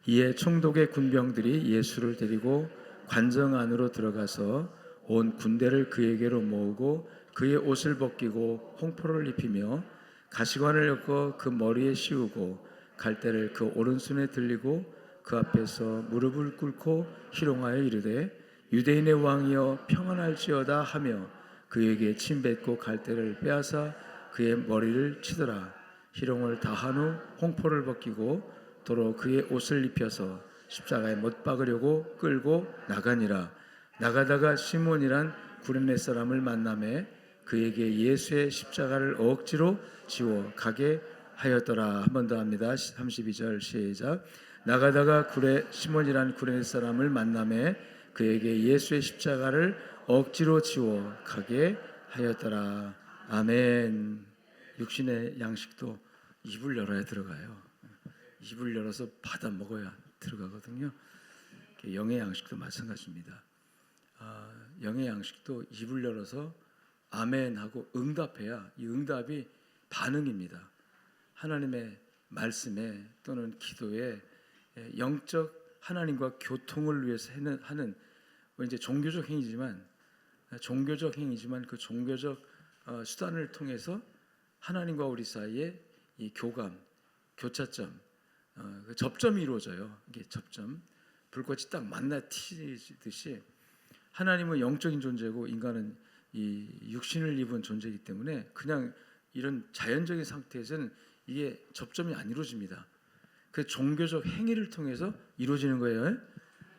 이에 총독의 군병들이 예수를 데리고 관정 안으로 들어가서 온 군대를 그에게로 모으고 그의 옷을 벗기고 홍포를 입히며 가시관을 엮어 그 머리에 씌우고 갈대를 그 오른손에 들리고 그 앞에서 무릎을 꿇고 희롱하여 이르되 유대인의 왕이여 평안할지어다 하며 그에게 침 뱉고 갈대를 빼앗아 그의 머리를 치더라. 희롱을 다한 후 홍포를 벗기고 도로 그의 옷을 입혀서 십자가에 못 박으려고 끌고 나가니라. 나가다가 시몬이란 구레네 사람을 만나매 그에게 예수의 십자가를 억지로 지워 가게 하였더라. 한 번 더 합니다. 32절 시작. 나가다가 시몬이란 구레네 사람을 만나매 그에게 예수의 십자가를 억지로 지워 가게 하였더라. 아멘. 육신의 양식도 입을 열어야 들어가요. 입을 열어서 받아 먹어야 들어가거든요. 영의 양식도 마찬가지입니다. 영의 양식도 입을 열어서 아멘 하고 응답해야 이 응답이 반응입니다. 하나님의 말씀에 또는 기도에 영적 하나님과 교통을 위해서 하는 이제 종교적 행위지만 그 종교적 수단을 통해서 하나님과 우리 사이에 이 교차점, 그 접점이 이루어져요. 이게 접점, 불꽃이 딱 만나 튀듯이 하나님은 영적인 존재고 인간은 이 육신을 입은 존재이기 때문에 그냥 이런 자연적인 상태에서는 이게 접점이 안 이루어집니다. 그 종교적 행위를 통해서 이루어지는 거예요.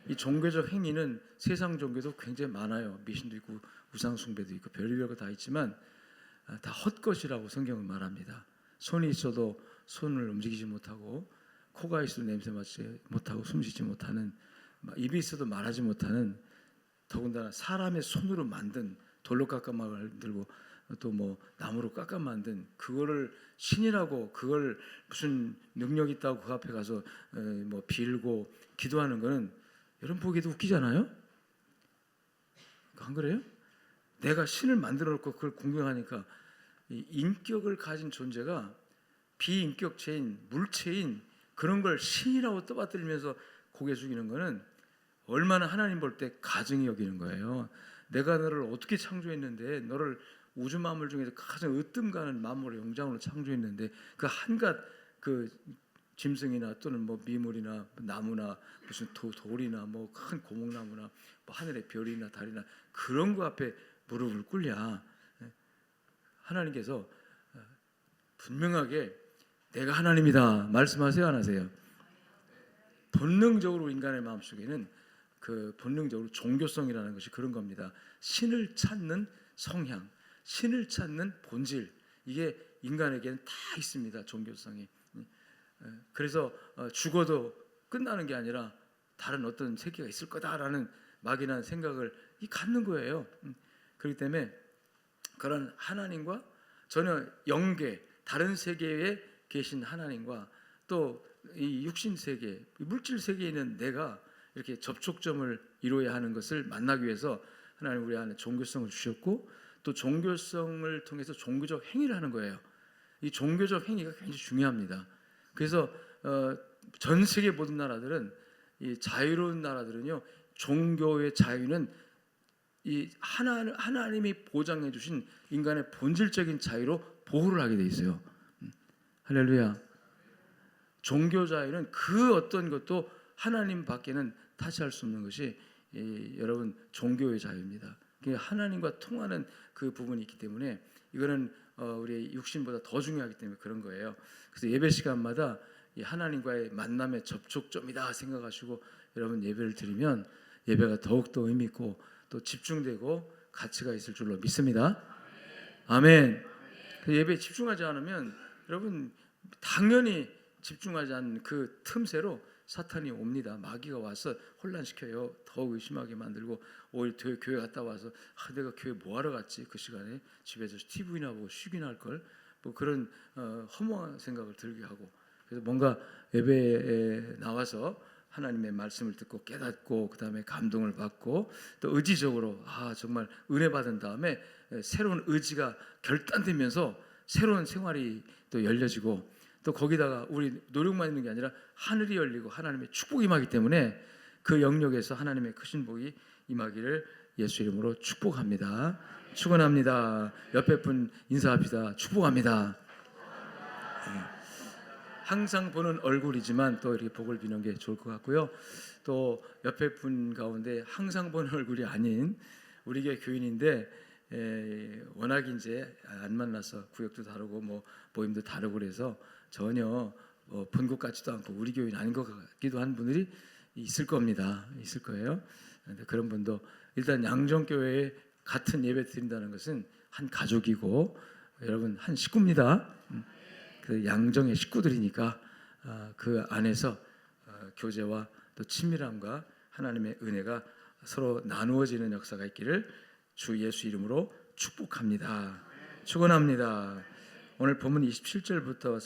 이 종교적 행위는 세상 종교도 굉장히 많아요. 미신도 있고 우상 숭배도 있고 별의별 거 다 있지만 다 헛것이라고 성경은 말합니다. 손이 있어도 손을 움직이지 못하고 코가 있어도 냄새 맡지 못하고 숨쉬지 못하는, 입이 있어도 말하지 못하는, 더군다나 사람의 손으로 만든 돌로 깎아 만들고 또 뭐 나무로 깎아 만든 그거를 신이라고, 그걸 무슨 능력 있다고 그 앞에 가서 뭐 빌고 기도하는 거는 여러분 보기에도 웃기잖아요. 안 그래요? 내가 신을 만들어 놓고 그걸 공경하니까 이 인격을 가진 존재가 비인격체인 물체인 그런 걸 신이라고 떠받들면서 고개 숙이는 거는 얼마나 하나님 볼 때 가증히 여기는 거예요. 내가 너를 어떻게 창조했는데, 너를 우주 만물 중에서 가장 으뜸 가는 만물의 영장으로 창조했는데 그 한갓 그 짐승이나 또는 뭐 미물이나 나무나 무슨 돌이나 뭐 큰 고목나무나 뭐 하늘의 별이나 달이나 그런 거 앞에 무릎을 꿇냐. 하나님께서 분명하게 내가 하나님이다 말씀하세요, 안 하세요? 본능적으로 인간의 마음속에는 그 본능적으로 종교성이라는 것이 그런 겁니다. 신을 찾는 성향, 신을 찾는 본질, 이게 인간에게는 다 있습니다. 종교성이. 그래서 죽어도 끝나는 게 아니라 다른 어떤 세계가 있을 거다라는 막연한 생각을 갖는 거예요. 그렇기 때문에 그런 하나님과 전혀 영계, 다른 세계에 계신 하나님과 또 이 육신 세계, 물질 세계에 있는 내가 이렇게 접촉점을 이루어야 하는 것을 만나기 위해서 하나님 우리 안에 종교성을 주셨고, 또 종교성을 통해서 종교적 행위를 하는 거예요. 이 종교적 행위가 굉장히 중요합니다. 그래서 전 세계 모든 나라들은, 이 자유로운 나라들은요, 종교의 자유는 이 하나님이 보장해 주신 인간의 본질적인 자유로 보호를 하게 돼 있어요. 할렐루야. 종교 자유는 그 어떤 것도 하나님 밖에는 타치할 수 없는 것이 여러분 종교의 자유입니다. 하나님과 통하는 그 부분이 있기 때문에 이거는 우리의 육신보다 더 중요하기 때문에 그런 거예요. 그래서 예배 시간마다 이 하나님과의 만남의 접촉점이다 생각하시고 여러분 예배를 드리면 예배가 더욱더 의미 있고 또 집중되고 가치가 있을 줄로 믿습니다. 아멘. 예배에 집중하지 않으면 여러분 당연히 집중하지 않는 그 틈새로 사탄이 옵니다. 마귀가 와서 혼란시켜요. 더 의심하게 만들고, 오히려 교회 갔다 와서 내가 교회 뭐하러 갔지, 그 시간에 집에서 TV나 보고 쉬기나 할걸, 뭐 그런 허무한 생각을 들게 하고, 그래서 뭔가 예배에 나와서 하나님의 말씀을 듣고 깨닫고 그 다음에 감동을 받고 또 의지적으로 정말 은혜 받은 다음에 새로운 의지가 결단되면서 새로운 생활이 또 열려지고 또 거기다가 우리 노력만 있는 게 아니라 하늘이 열리고 하나님의 축복이 임하기 때문에 그 영역에서 하나님의 크신 복이 임하기를 예수 이름으로 축복합니다. 축원합니다. 옆에 분 인사합시다. 축복합니다. 항상 보는 얼굴이지만 또 이렇게 복을 비는 게 좋을 것 같고요. 또 옆에 분 가운데 항상 보는 얼굴이 아닌 우리 교회 교인인데 워낙 이제 안 만나서 구역도 다르고 뭐 모임도 다르고 그래서 전혀 본 것 같지도 않고 우리 교인 아닌 것 같기도 한 분들이 있을 겁니다. 있을 거예요. 그런 분도 일단 양정교회에 같은 예배 드린다는 것은 한 가족이고 여러분 한 식구입니다. 그 양정의 식구들이니까 그 안에서 교제와 또 친밀함과 하나님의 은혜가 서로 나누어지는 역사가 있기를 주 예수 이름으로 축복합니다. 축원합니다. 오늘 본문 27절부터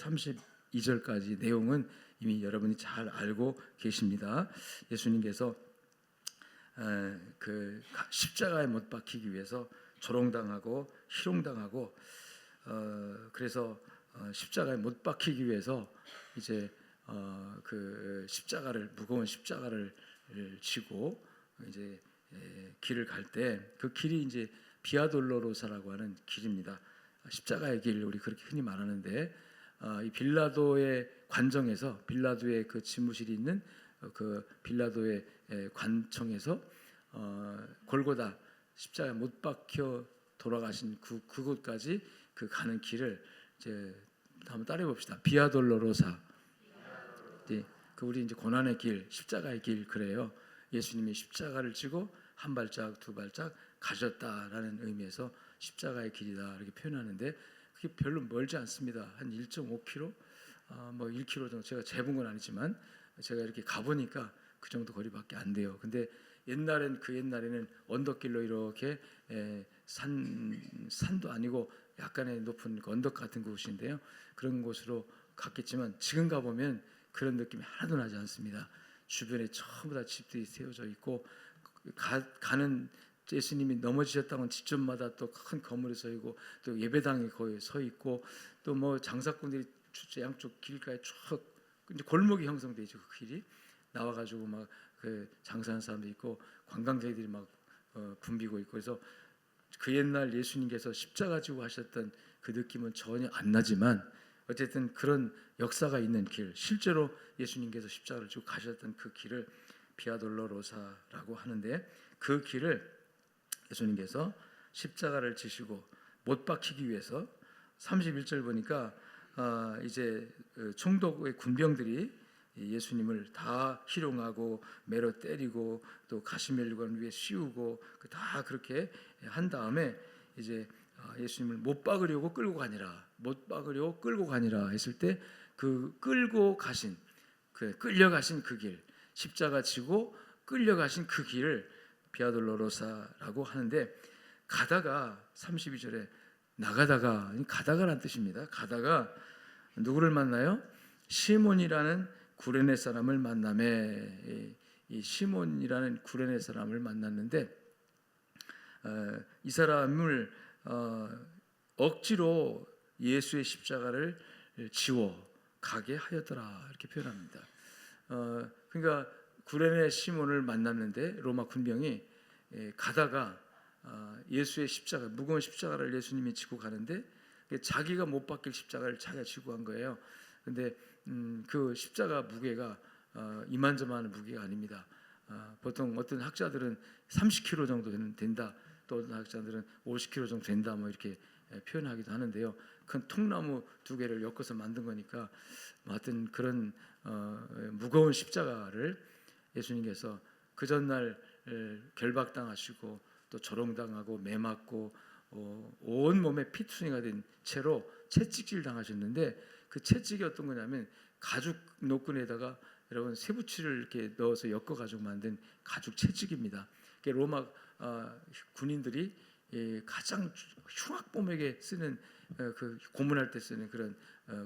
32절까지 내용은 이미 여러분이 잘 알고 계십니다. 예수님께서 그 십자가에 못 박히기 위해서 조롱당하고 희롱당하고 그래서 십자가에 못 박히기 위해서 이제 그 십자가를 무거운 십자가를 지고 이제 길을 갈 때 그 길이 이제 비아돌로로사라고 하는 길입니다. 십자가의 길 우리 그렇게 흔히 말하는데 이 빌라도의 관정에서 빌라도의 그 집무실이 있는 그 빌라도의 관청에서 골고다 십자가에 못 박혀 돌아가신 그곳까지 그 가는 길을 이제 한번 따라해 봅시다. 비아돌로로사. 네, 그 우리 이제 고난의 길, 십자가의 길 그래요. 예수님이 십자가를 지고 한 발짝 두 발짝 가셨다라는 의미에서 십자가의 길이다 이렇게 표현하는데 그게 별로 멀지 않습니다. 한 1.5km, 뭐 1km 정도 제가 재본 건 아니지만 제가 이렇게 가보니까 그 정도 거리밖에 안 돼요. 근데 그 옛날에는 언덕길로 이렇게 산도 아니고 약간의 높은 언덕 같은 곳인데요. 그런 곳으로 갔겠지만 지금 가보면 그런 느낌이 하나도 나지 않습니다. 주변에 전부 다 집들이 세워져 있고 가는 예수님이 넘어지셨다는 지점마다 또 큰 건물이 서 있고 또 예배당이 거기 서 있고 또 뭐 장사꾼들이 양쪽 길가에 쭉 이제 골목이 형성돼 있죠. 그 길이 나와가지고 막 그 장사하는 사람도 있고 관광객들이 막 붐비고 있고 그래서 그 옛날 예수님께서 십자가 지고 하셨던 그 느낌은 전혀 안 나지만 어쨌든 그런 역사가 있는 길 실제로 예수님께서 십자가를 지고 가셨던 그 길을 비아돌로로사라고 하는데 그 길을 예수님께서 십자가를 지시고 못 박히기 위해서 31절 보니까 이제 총독의 군병들이 예수님을 다 희롱하고 매로 때리고 또 가시멜류관 위에 씌우고 다 그렇게 한 다음에 이제 예수님을 못 박으려고 끌고 가니라 했을 때 그 끌고 가신 끌려가신 그 길 십자가 지고 끌려가신 그 길을 비아돌로로사라고 하는데 가다가 32절에 가다가란 뜻입니다. 가다가 누구를 만나요? 시몬이라는 구레네 사람을 만나매 이 시몬이라는 구레네 사람을 만났는데 이 사람을 억지로 예수의 십자가를 지워 가게 하였더라 이렇게 표현합니다. 그러니까 구레네 시몬을 만났는데 로마 군병이 가다가 예수의 십자가 무거운 십자가를 예수님이 지고 가는데 자기가 못 박힐 십자가를 자기가 지고 간 거예요. 근데 그 십자가 무게가 이만저만한 무게가 아닙니다. 보통 어떤 학자들은 30kg 정도 된다. 또 어떤 학자들은 50kg 정도 된다. 뭐 이렇게 표현하기도 하는데요. 큰 통나무 두 개를 엮어서 만든 거니까 하여튼 그런 무거운 십자가를 예수님께서 그 전날 결박당하시고 또 조롱당하고 매맞고 온 몸에 피투성이가 된 채로 채찍질 당하셨는데 그 채찍이 어떤 거냐면 가죽 노끈에다가 여러분 쇠붙이를 이렇게 넣어서 엮어가지고 만든 가죽 채찍입니다. 로마 군인들이 가장 흉악범에게 쓰는 그 고문할 때 쓰는 그런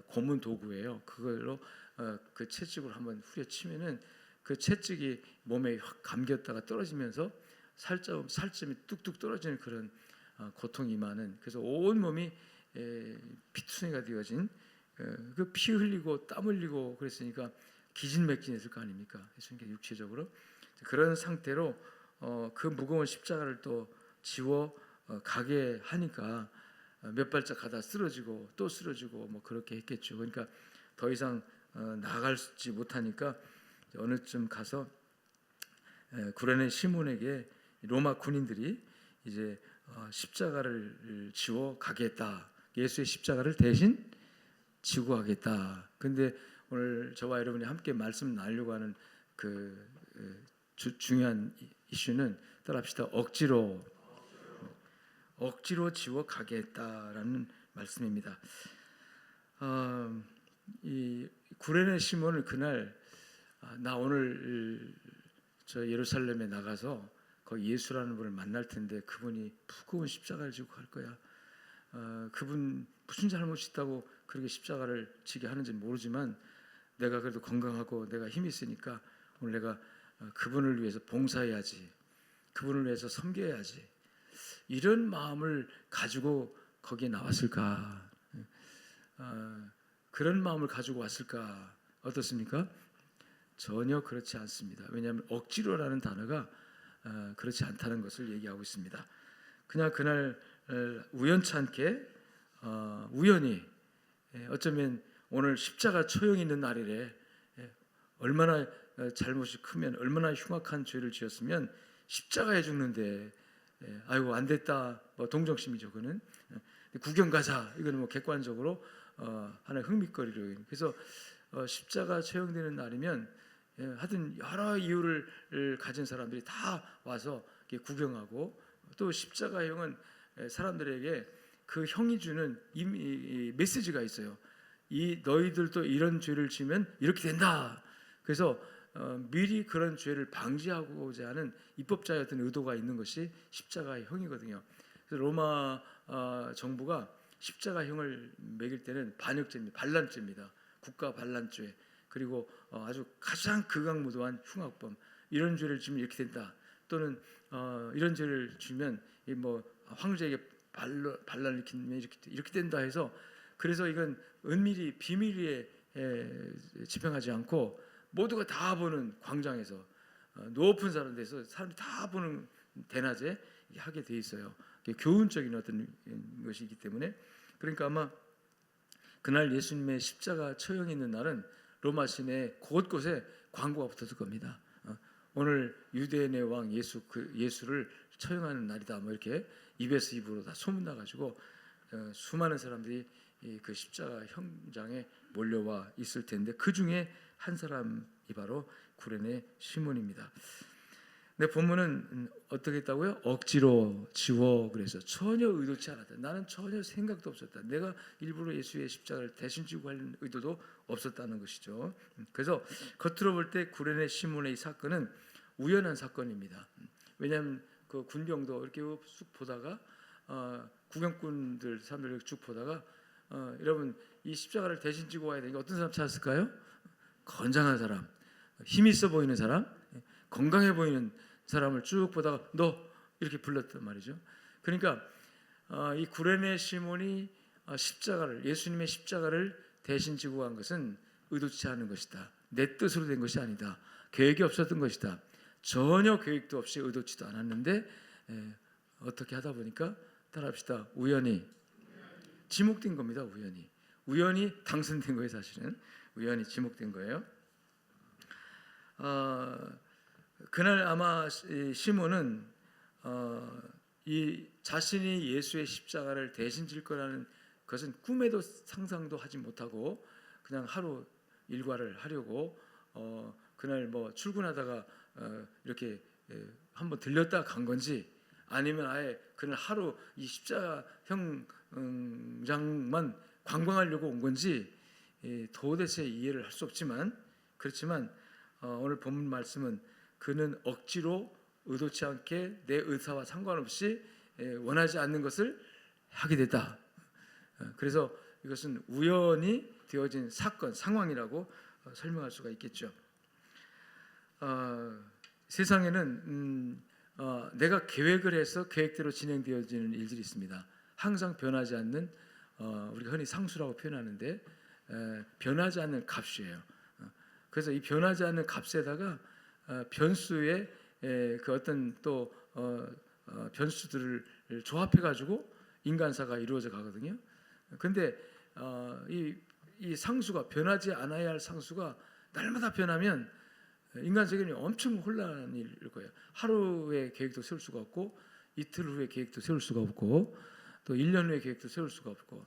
고문 도구예요. 그걸로 그 채찍으로 한번 후려치면은 그 채찍이 몸에 확 감겼다가 떨어지면서 살점이 뚝뚝 떨어지는 그런 고통이 많은 그래서 온 몸이 피투성이가 되어진 그 피 흘리고 땀 흘리고 그랬으니까 기진맥진했을 거 아닙니까? 예수님께 육체적으로 그런 상태로 그 무거운 십자가를 또 지워 가게 하니까 몇 발짝 가다 쓰러지고 또 쓰러지고 뭐 그렇게 했겠죠. 그러니까 더 이상 나아갈지 못하니까 어느 쯤 가서 구레네 시몬에게 로마 군인들이 이제 십자가를 지워 가겠다. 예수의 십자가를 대신 지고 가겠다. 근데 오늘 저와 여러분이 함께 말씀 나누려고 하는 그 중요한 이슈는 따라합시다. 억지로 지워 가겠다라는 말씀입니다. 이 구레네 시몬을 그날 나 오늘 저 예루살렘에 나가서 거기 예수라는 분을 만날 텐데 그분이 무거운 십자가를 지고 갈 거야. 그분 무슨 잘못이 있다고 그렇게 십자가를 지게 하는지 모르지만 내가 그래도 건강하고 내가 힘이 있으니까 오늘 내가 그분을 위해서 봉사해야지. 그분을 위해서 섬겨야지. 이런 마음을 가지고 거기에 나왔을까? 그런 마음을 가지고 왔을까? 어떻습니까? 전혀 그렇지 않습니다. 왜냐하면 억지로라는 단어가 그렇지 않다는 것을 얘기하고 있습니다. 그냥 그날 우연찮게 우연히 어쩌면 오늘 십자가 처형이 있는 날이래. 얼마나 잘못이 크면 얼마나 흉악한 죄를 지었으면 십자가에 죽는데 아이고 안 됐다 뭐 동정심이죠. 그는 구경 가자 이거는 뭐 객관적으로 하나의 흥미거리로 그래서 십자가 처형되는 날이면 하여튼 여러 이유를 가진 사람들이 다 와서 구경하고 또 십자가형은 사람들에게 그 형이 주는 이 메시지가 있어요. 이 너희들도 이런 죄를 지면 이렇게 된다. 그래서 미리 그런 죄를 방지하고자 하는 입법자의 어떤 의도가 있는 것이 십자가형이거든요. 그래서 로마 정부가 십자가형을 매길 때는 반역죄입니다. 반란죄입니다. 국가 반란죄. 그리고 아주 가장 극악무도한 흉악범 이런 죄를 지면 이렇게 된다. 또는 이런 죄를 지면 뭐 황제에게 반란을 일으키면 이렇게 된다 해서 그래서 이건 은밀히 비밀리에 집행하지 않고 모두가 다 보는 광장에서 높은 사람들에서 사람들이 다 보는 대낮에 하게 돼 있어요. 교훈적인 어떤 것이기 때문에 그러니까 아마 그날 예수님의 십자가 처형이 있는 날은 로마 시내 곳곳에 광고가 붙었을 겁니다. 오늘 유대인의 왕 예수를 처형하는 날이다. 뭐 이렇게 입에서 입으로 다 소문 나가지고 수많은 사람들이 그 십자가 형장에 몰려와 있을 텐데 그 중에 한 사람이 바로 구레네 시몬입니다. 근데 본문은 어떻게 했다고요? 억지로 지워 그래서 전혀 의도치 않았다. 나는 전혀 생각도 없었다. 내가 일부러 예수의 십자가를 대신 지고 할 의도도 없었다는 것이죠. 그래서 겉으로 볼 때 구레네 시몬의 이 사건은 우연한 사건입니다. 왜냐하면 그 군병도 이렇게 쑥 보다가 구경꾼들 사람들 쭉 보다가 여러분 이 십자가를 대신 지고 와야 되니까 어떤 사람 찾았을까요? 건장한 사람, 힘 있어 보이는 사람, 건강해 보이는 사람을 쭉 보다가 너 이렇게 불렀단 말이죠. 그러니까 이 구레네 시몬이 예수님의 십자가를 대신 지고 간 것은 의도치 않은 것이다. 내 뜻으로 된 것이 아니다. 계획이 없었던 것이다. 전혀 계획도 없이 의도치도 않았는데 어떻게 하다 보니까 따라합시다. 우연히 지목된 겁니다. 우연히 당선된 거예요. 사실은 우연히 지목된 거예요. 그날 아마 시몬은 이 자신이 예수의 십자가를 대신 질 거라는 것은 꿈에도 상상도 하지 못하고 그냥 하루 일과를 하려고 그날 뭐 출근하다가 이렇게 한번 들렸다 간 건지 아니면 아예 그날 하루 이 십자가 형장만 관광하려고 온 건지 도대체 이해를 할 수 없지만 그렇지만 오늘 본문 말씀은 그는 억지로 의도치 않게 내 의사와 상관없이 원하지 않는 것을 하게 됐다. 그래서 이것은 우연히 되어진 사건, 상황이라고 설명할 수가 있겠죠. 세상에는 내가 계획을 해서 계획대로 진행되어지는 일들이 있습니다. 항상 변하지 않는 우리가 흔히 상수라고 표현하는데 변하지 않는 값이에요. 그래서 이 변하지 않는 값에다가 변수의 그 어떤 또 변수들을 조합해 가지고 인간사가 이루어져 가거든요. 근데 이 상수가 변하지 않아야 할 상수가 날마다 변하면 인간 세계는 엄청 혼란일 거예요. 하루의 계획도 세울 수가 없고 이틀 후의 계획도 세울 수가 없고 또 1년 후의 계획도 세울 수가 없고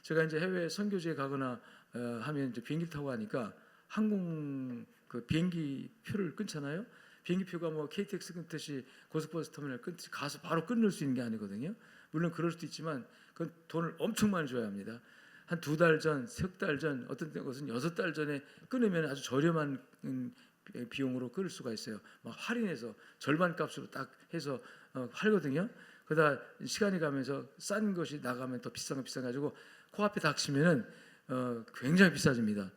제가 이제 해외 선교지에 가거나 하면 이제 비행기 타고 가니까 항공 그 비행기 표를 끊잖아요. 비행기 표가 뭐 KTX 끊듯이 고속버스 터미널 끊듯이 가서 바로 끊을 수 있는 게 아니거든요. 물론 그럴 수도 있지만 그건 돈을 엄청 많이 줘야 합니다. 한 2달 전, 3달 전, 어떤 것은 6달 전에 끊으면 아주 저렴한 비용으로 끊을 수가 있어요. 막 할인해서 절반 값으로 딱 해서 팔거든요. 그러다 시간이 가면서 싼 것이 나가면 더 비싼 거 비싸가지고 코앞에 닥치면은 굉장히 비싸집니다.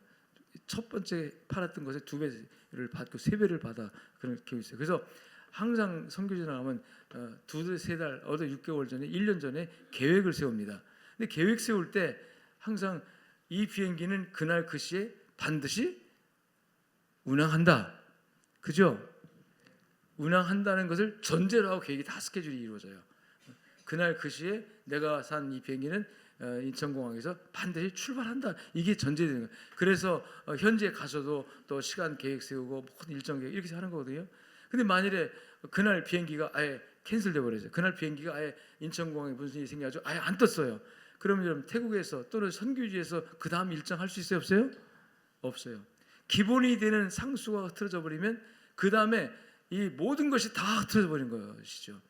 첫 번째 팔았던 것에 2배를 받고 3배를 받아 그런 기억이 있어요. 그래서 항상 선교지 나가면 2-3달, 6개월 전에, 1년 전에 계획을 세웁니다. 근데 계획 세울 때 항상 이 비행기는 그날 그 시에 반드시 운항한다. 그죠? 운항한다는 것을 전제로 하고 계획이 다 스케줄이 이루어져요. 그날 그 시에 내가 산 이 비행기는 인천공항에서 반드시 출발한다. 이게 전제되는 거예요. 그래서 현지에 가서도 또 시간 계획 세우고 모든 일정 계획 이렇게 하는 거거든요. 근데 만일에 그날 비행기가 아예 캔슬돼 버려요. 그날 비행기가 아예 인천공항에 무슨 일이 생겨가지고 아예 안 떴어요. 그러면 여러분 태국에서 또는 선교지에서 그 다음 일정 할 수 있어요? 없어요? 없어요. 기본이 되는 상수가 흐트러져 버리면 그 다음에 이 모든 것이 다 흐트러져 버린 것이죠.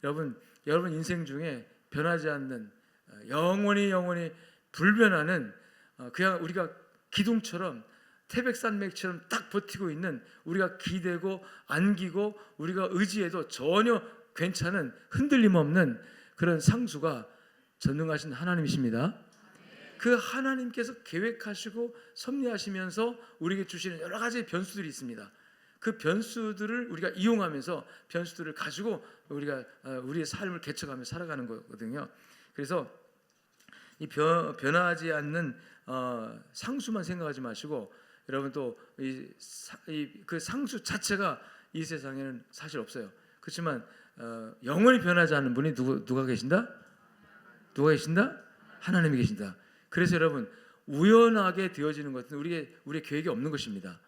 여러분 인생 중에 변하지 않는 영원히 불변하는 그냥 우리가 기둥처럼 태백산맥처럼 딱 버티고 있는 우리가 기대고 안기고 우리가 의지해도 전혀 괜찮은 흔들림 없는 그런 상수가 전능하신 하나님이십니다. 그 하나님께서 계획하시고 섭리하시면서 우리에게 주시는 여러 가지 변수들이 있습니다. 그 변수들을 우리가 이용하면서 변수들을 가지고 우리가 우리의 삶을 개척하며 살아가는 거거든요. 그래서 이 변하지 않는 상수만 생각하지 마시고 여러분 또 그 상수 자체가 이 세상에는 사실 없어요. 그렇지만 영원히 변하지 않는 분이 누가 계신다? 누가 계신다? 하나님이 계신다. 그래서 여러분 우연하게 되어지는 것은 우리의 계획이 없는 것입니다.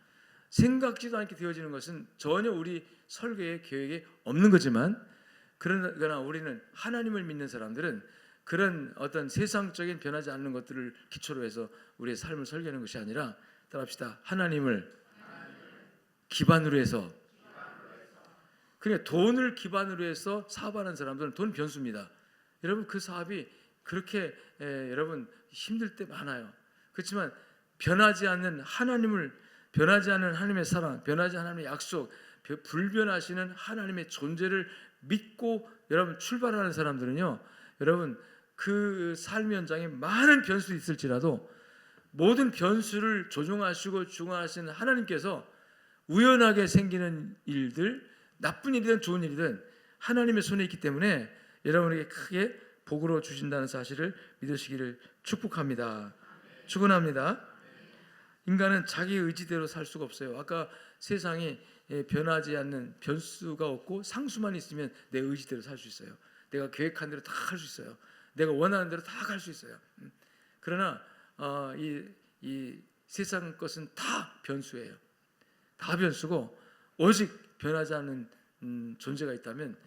생각지도 않게 되어지는 것은 전혀 우리 설계의 계획에 없는 거지만 그러나 우리는 하나님을 믿는 사람들은 그런 어떤 세상적인 변하지 않는 것들을 기초로 해서 우리의 삶을 설계하는 것이 아니라 따라합시다. 하나님을 기반으로 해서 그러니까 돈을 기반으로 해서 사업하는 사람들은 돈 변수입니다. 여러분 그 사업이 그렇게 여러분 힘들 때 많아요. 그렇지만 변하지 않는 하나님의 사랑, 변하지 않는 하나님의 약속, 불변하시는 하나님의 존재를 믿고 여러분 출발하는 사람들은요. 여러분 그 삶 현장에 많은 변수도 있을지라도 모든 변수를 조종하시고 중화하시는 하나님께서 우연하게 생기는 일들, 나쁜 일이든 좋은 일이든 하나님의 손에 있기 때문에 여러분에게 크게 복으로 주신다는 사실을 믿으시기를 축복합니다. 축원합니다. 인간은 자기 의지대로 살 수가 없어요. 아까 세상이 변하지 않는 변수가 없고 상수만 있으면 내 의지대로 살 수 있어요. 내가 계획한 대로 다 할 수 있어요. 내가 원하는 대로 다 갈 수 있어요. 그러나 이 세상 것은 다 변수예요. 다 변수고 오직 변하지 않는 존재가 있다면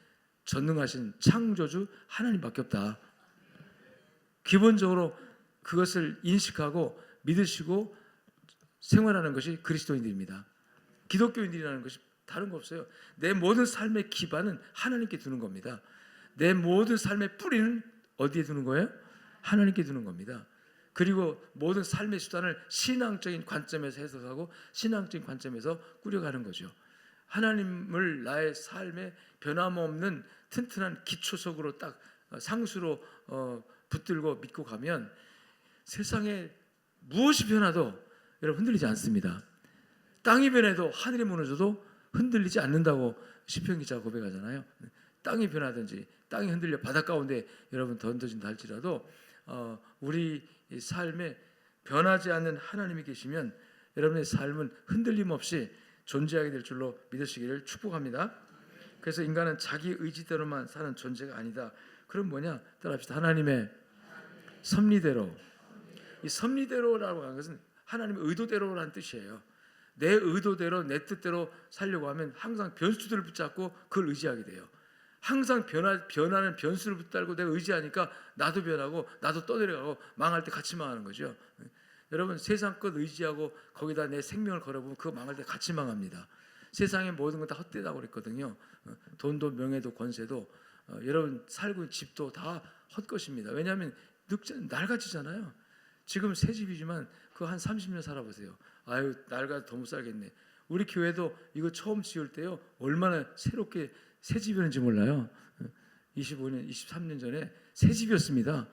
전능하신 창조주 하나님밖에 없다. 기본적으로 그것을 인식하고 믿으시고 생활하는 것이 그리스도인들입니다. 기독교인들이라는 것이 다른 거 없어요. 내 모든 삶의 기반은 하나님께 두는 겁니다. 내 모든 삶의 뿌리는 어디에 두는 거예요? 하나님께 두는 겁니다. 그리고 모든 삶의 수단을 신앙적인 관점에서 해석하고 신앙적인 관점에서 꾸려가는 거죠. 하나님을 나의 삶의 변함없는 튼튼한 기초석으로 딱 상수로 붙들고 믿고 가면 세상에 무엇이 변화도 여러분 흔들리지 않습니다. 땅이 변해도 하늘이 무너져도 흔들리지 않는다고 시편 기자가 고백하잖아요. 땅이 변하든지 땅이 흔들려 바닷 가운데 여러분 던져진다 할지라도 우리 삶에 변하지 않는 하나님이 계시면 여러분의 삶은 흔들림 없이 존재하게 될 줄로 믿으시기를 축복합니다. 그래서 인간은 자기 의지대로만 사는 존재가 아니다. 그럼 뭐냐? 따라합시다. 하나님의 섭리대로. 이 섭리대로라고 하는 것은 하나님의 의도대로라는 뜻이에요. 내 의도대로 내 뜻대로 살려고 하면 항상 변수들을 붙잡고 그걸 의지하게 돼요. 항상 변하는 변수를 붙들고 내가 의지하니까 나도 변하고 나도 떠내려가고 망할 때 같이 망하는 거죠. 여러분 세상 것 의지하고 거기다 내 생명을 걸어보면 그거 망할 때 같이 망합니다. 세상의 모든 건 다 헛되다고 그랬거든요. 돈도 명예도 권세도 여러분 살고 있는 집도 다 헛것입니다. 왜냐하면 낡아지잖아요. 지금 새 집이지만 그거 한 30년 살아보세요. 아유 낡아서 더 못 살겠네. 우리 교회도 이거 처음 지을 때요 얼마나 새롭게 새 집이었는지 몰라요. 25년, 23년 전에 새 집이었습니다.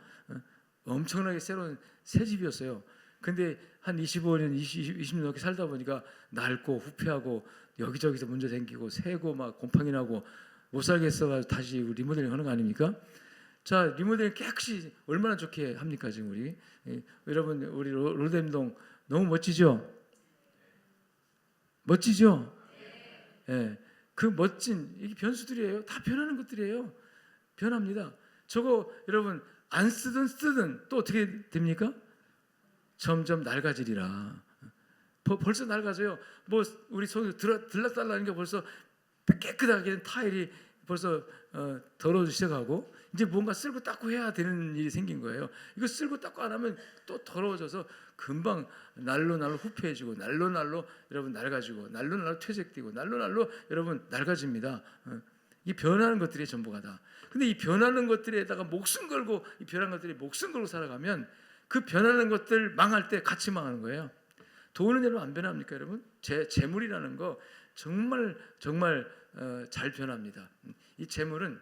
엄청나게 새로운 새 집이었어요. 근데 한 25년, 20년 넘게 살다 보니까 낡고 후패하고 여기저기서 문제 생기고 새고 막 곰팡이 나고 못 살겠어가지고 다시 리모델링 하는 거 아닙니까? 자, 리모델링 깨끗이 얼마나 좋게 합니까 지금 우리? 여러분 우리 롤댐동 너무 멋지죠? 멋지죠? 예. 그 멋진 이게 변수들이에요. 다 변하는 것들이에요. 변합니다. 저거 여러분 안 쓰든 또 어떻게 됩니까? 점점 낡아지리라. 벌써 낡아져요. 뭐 우리 손을 들락달락하는 게 벌써 깨끗하게 타일이 벌써 더러워지기 시작하고 이제 뭔가 쓸고 닦고 해야 되는 일이 생긴 거예요. 이거 쓸고 닦고 안 하면 또 더러워져서 금방 날로 후패해지고 날로 여러분 낡아지고 날로 퇴색되고 날로 여러분 낡아집니다. 이 변하는 것들이 전부가 다. 근데 이 변하는 것들에다가 목숨 걸고 이 변하는 것들이 목숨 걸고 살아가면 그 변하는 것들 망할 때 같이 망하는 거예요. 돈은 여러분 안 변합니까 여러분? 재물이라는 거 정말 잘 변합니다. 이 재물은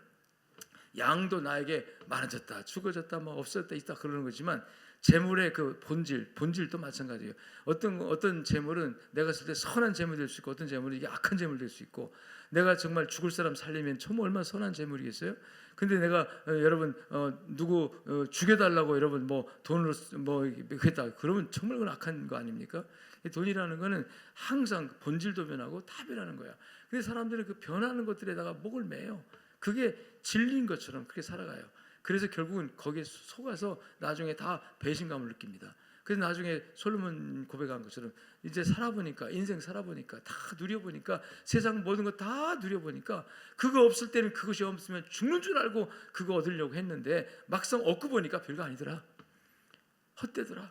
양도 나에게 많아졌다, 죽어졌다, 뭐 없어졌다, 있다 그러는 거지만 재물의 그 본질도 마찬가지예요. 어떤 재물은 내가 쓸 때 선한 재물이 될 수 있고 어떤 재물은 이게 악한 재물이 될 수 있고 내가 정말 죽을 사람 살리면 정말 얼마나 선한 재물이겠어요? 근데 내가 여러분 누구 죽여달라고 여러분 뭐 돈으로 뭐 했다 그러면 정말 그건 악한 거 아닙니까? 돈이라는 거는 항상 본질도 변하고 다 변하는 거야. 근데 사람들은 그 변하는 것들에다가 목을 매요. 그게 진리인 것처럼 그렇게 살아가요. 그래서 결국은 거기에 속아서 나중에 다 배신감을 느낍니다. 그래서 나중에 솔로몬 고백한 것처럼 이제 살아보니까 인생 살아보니까 다 누려보니까 세상 모든 거 다 누려보니까 그거 없을 때는 그것이 없으면 죽는 줄 알고 그거 얻으려고 했는데 막상 얻고 보니까 별거 아니더라. 헛되더라.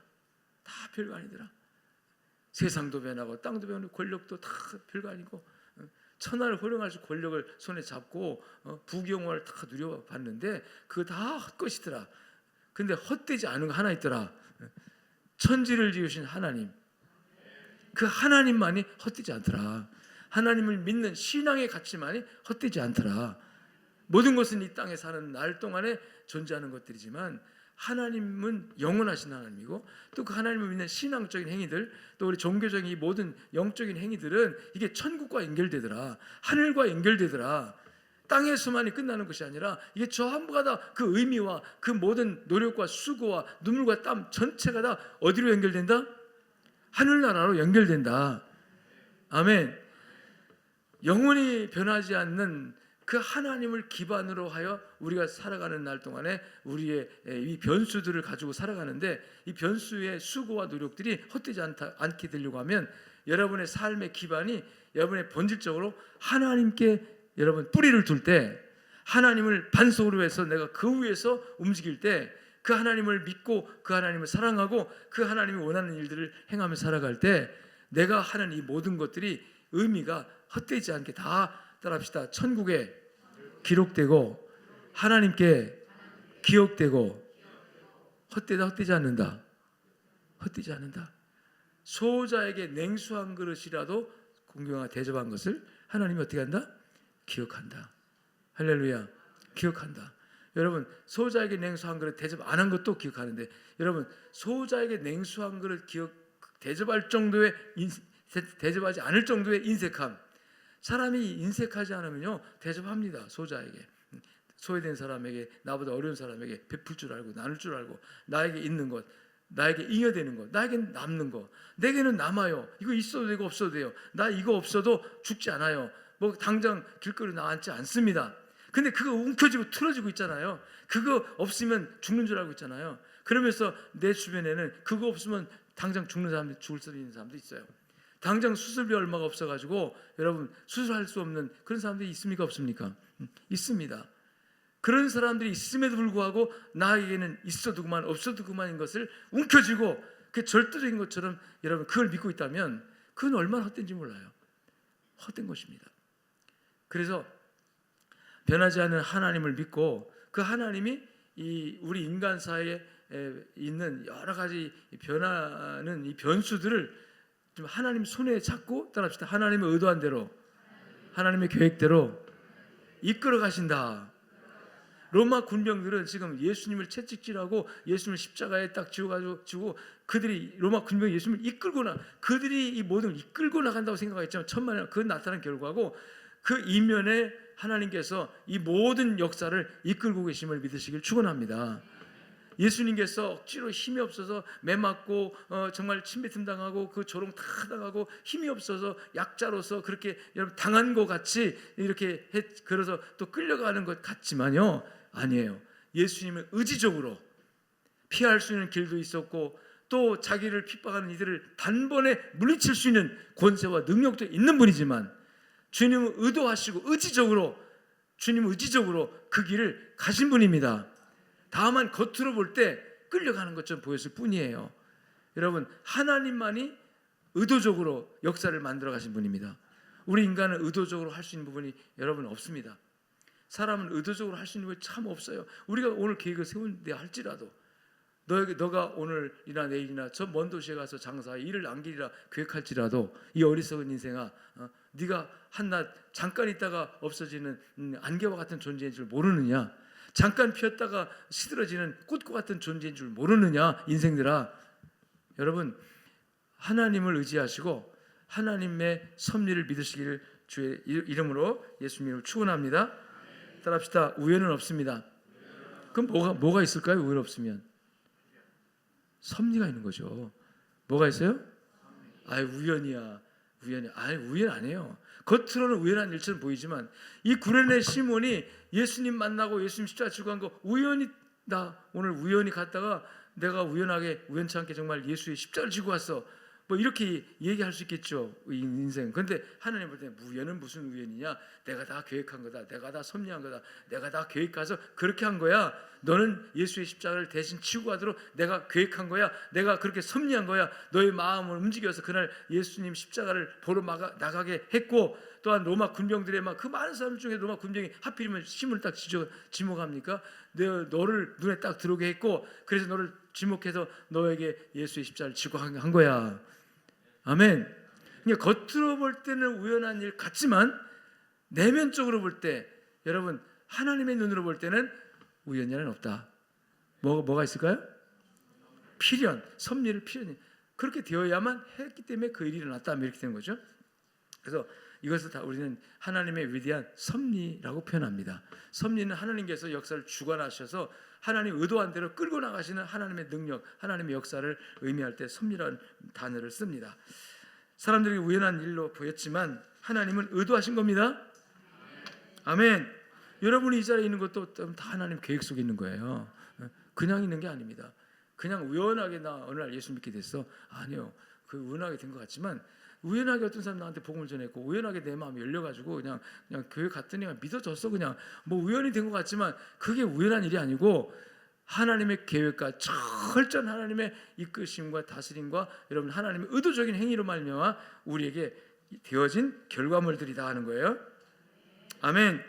다 별거 아니더라. 세상도 변하고 땅도 변하고 권력도 다 별거 아니고 천하를 호령할 수 권력을 손에 잡고 부귀영화를 다 누려봤는데 그거 다 헛것이더라. 근데 헛되지 않은 거 하나 있더라. 천지를 지으신 하나님. 그 하나님만이 헛되지 않더라. 하나님을 믿는 신앙의 가치만이 헛되지 않더라. 모든 것은 이 땅에 사는 날 동안에 존재하는 것들이지만 하나님은 영원하신 하나님이고 또 그 하나님을 믿는 신앙적인 행위들 또 우리 종교적인 이 모든 영적인 행위들은 이게 천국과 연결되더라. 하늘과 연결되더라. 땅에서만이 끝나는 것이 아니라 이게 전부가 다 그 의미와 그 모든 노력과 수고와 눈물과 땀 전체가 다 어디로 연결된다? 하늘나라로 연결된다. 아멘. 영원히 변하지 않는 그 하나님을 기반으로 하여 우리가 살아가는 날 동안에 우리의 이 변수들을 가지고 살아가는데 이 변수의 수고와 노력들이 헛되지 않게 되려고 하면 여러분의 삶의 기반이 여러분의 본질적으로 하나님께 여러분 뿌리를 둘 때 하나님을 반석으로 해서 내가 그 위에서 움직일 때 그 하나님을 믿고 그 하나님을 사랑하고 그 하나님이 원하는 일들을 행하며 살아갈 때 내가 하는 이 모든 것들이 의미가 헛되지 않게 다 따라합시다. 천국에 기록되고 하나님께 기억되고 헛되지 않는다. 헛되지 않는다. 소자에게 냉수 한 그릇이라도 공경하게 대접한 것을 하나님이 어떻게 한다? 기억한다. 할렐루야. 기억한다. 여러분 소자에게 냉수 한 그릇 대접 안 한 것도 기억하는데 여러분 소자에게 냉수 한 그릇 대접할 정도의 대접하지 않을 정도의 인색함. 사람이 인색하지 않으면요 대접합니다. 소자에게 소외된 사람에게 나보다 어려운 사람에게 베풀 줄 알고 나눌 줄 알고 나에게 있는 것 나에게 잉여되는 거, 나에게는 남는 거, 내게는 남아요. 이거 있어도 되고 없어도 돼요. 나 이거 없어도 죽지 않아요. 뭐 당장 길거리 나앉지 않습니다. 근데 그거 움켜쥐고 틀어지고 있잖아요. 그거 없으면 죽는 줄 알고 있잖아요. 그러면서 내 주변에는 그거 없으면 당장 죽는 사람들, 죽을 수 있는 사람도 있어요. 당장 수술비 얼마가 없어가지고 여러분 수술할 수 없는 그런 사람들이 있습니까 없습니까? 있습니다. 그런 사람들이 있음에도 불구하고 나에게는 있어도 그만 없어도 그만인 것을 움켜쥐고 그 절대적인 것처럼 여러분 그걸 믿고 있다면 그건 얼마나 헛된지 몰라요. 헛된 것입니다. 그래서 변하지 않는 하나님을 믿고 그 하나님이 이 우리 인간 사회에 있는 여러 가지 변하는 이 변수들을 좀 하나님 손에 잡고 따라합시다. 하나님의 의도한 대로, 하나님의 계획대로 이끌어 가신다. 로마 군병들은 지금 예수님을 채찍질하고 예수님을 십자가에 딱 지고 그들이 로마 군병이 예수님을 그들이 이 모든 걸 이끌고 나간다고 생각했지만 천만에 그 나타난 결과고 그 이면에 하나님께서 이 모든 역사를 이끌고 계심을 믿으시길 축원합니다. 예수님께서 억지로 힘이 없어서 매 맞고 정말 침뱉음 당하고 그 조롱 다 당하고 힘이 없어서 약자로서 그렇게 여러분 당한 것 같이 이렇게 그래서 또 끌려가는 것 같지만요, 아니에요. 예수님은 의지적으로 피할 수 있는 길도 있었고 또 자기를 핍박하는 이들을 단번에 물리칠 수 있는 권세와 능력도 있는 분이지만 주님은 의도하시고 주님은 의지적으로 그 길을 가신 분입니다. 다만 겉으로 볼 때 끌려가는 것처럼 보였을 뿐이에요. 여러분 하나님만이 의도적으로 역사를 만들어 가신 분입니다. 우리 인간은 의도적으로 할 수 있는 부분이 여러분 없습니다. 사람은 의도적으로 할 수 있는 부분이 참 없어요. 우리가 오늘 계획을 세운데 할지라도 너가 오늘이나 내일이나 저 먼 도시에 가서 장사해 일을 남기리라 계획할지라도 이 어리석은 인생아, 네가 한낱 잠깐 있다가 없어지는 안개와 같은 존재인 줄 모르느냐? 잠깐 피었다가 시들어지는 꽃과 같은 존재인 줄 모르느냐? 인생들아, 여러분 하나님을 의지하시고 하나님의 섭리를 믿으시기를 주의 이름으로 예수님을 축원합니다. 따라합시다. 우연은 없습니다. 그럼 뭐가 있을까요? 우연 없으면 섭리가 있는 거죠. 뭐가 있어요? 우연이야. 우연 아니에요. 겉으로는 우연한 일처럼 보이지만 이 구레네 시몬이 예수님 만나고 예수님 십자가 지고 간 거 우연히 나 오늘 우연히 갔다가 내가 우연치 않게 정말 예수의 십자가를 지고 왔어. 뭐 이렇게 얘기할 수 있겠죠. 이 인생. 그런데 하나님 볼 때 우연은 무슨 우연이냐? 내가 다 계획한 거다. 내가 다 섭리한 거다. 내가 다 계획해서 그렇게 한 거야. 너는 예수의 십자가를 대신 치고 가도록 내가 계획한 거야. 내가 그렇게 섭리한 거야. 너의 마음을 움직여서 그날 예수님 십자가를 보러 나가게 했고 또한 로마 군병들의 그 많은 사람 중에 로마 군병이 하필이면 힘을 딱 지목합니까? 너를 눈에 딱 들어오게 했고 그래서 너를 지목해서 너에게 예수의 십자가를 지고 한 거야. 아멘. 그러니까 겉으로 볼 때는 우연한 일 같지만 내면적으로 볼 때 여러분 하나님의 눈으로 볼 때는 우연이란 없다. 뭐가 있을까요? 섭리를 필연히 그렇게 되어야만 했기 때문에 그 일이 일어났다 이렇게 되는 거죠. 그래서 이것을 다 우리는 하나님의 위대한 섭리라고 표현합니다. 섭리는 하나님께서 역사를 주관하셔서 하나님 의도한 대로 끌고 나가시는 하나님의 능력, 하나님의 역사를 의미할 때 섭리라는 단어를 씁니다. 사람들이 우연한 일로 보였지만 하나님은 의도하신 겁니다. 아멘. 여러분이 이 자리에 있는 것도 다 하나님 계획 속에 있는 거예요. 그냥 있는 게 아닙니다. 그냥 우연하게 나 어느 날 예수 믿게 됐어. 아니요. 그 우연하게 된 것 같지만 우연하게 어떤 사람 나한테 복음을 전했고 우연하게 내 마음이 열려가지고 그냥 교회 갔더니 믿어졌어. 그냥 뭐 우연히 된 것 같지만 그게 우연한 일이 아니고 하나님의 계획과 철저한 하나님의 이끄심과 다스림과 여러분 하나님의 의도적인 행위로 말미암아 우리에게 되어진 결과물들이다 하는 거예요. 아멘.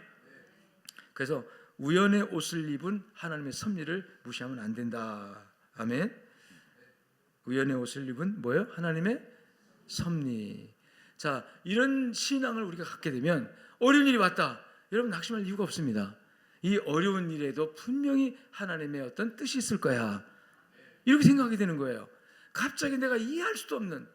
그래서 우연의 옷을 입은 하나님의 섭리를 무시하면 안 된다. 아멘. 우연의 옷을 입은 뭐예요? 하나님의 섭리. 자, 이런 신앙을 우리가 갖게 되면 어려운 일이 왔다. 여러분 낙심할 이유가 없습니다. 이 어려운 일에도 분명히 하나님의 어떤 뜻이 있을 거야. 이렇게 생각하게 되는 거예요. 갑자기 내가 이해할 수도 없는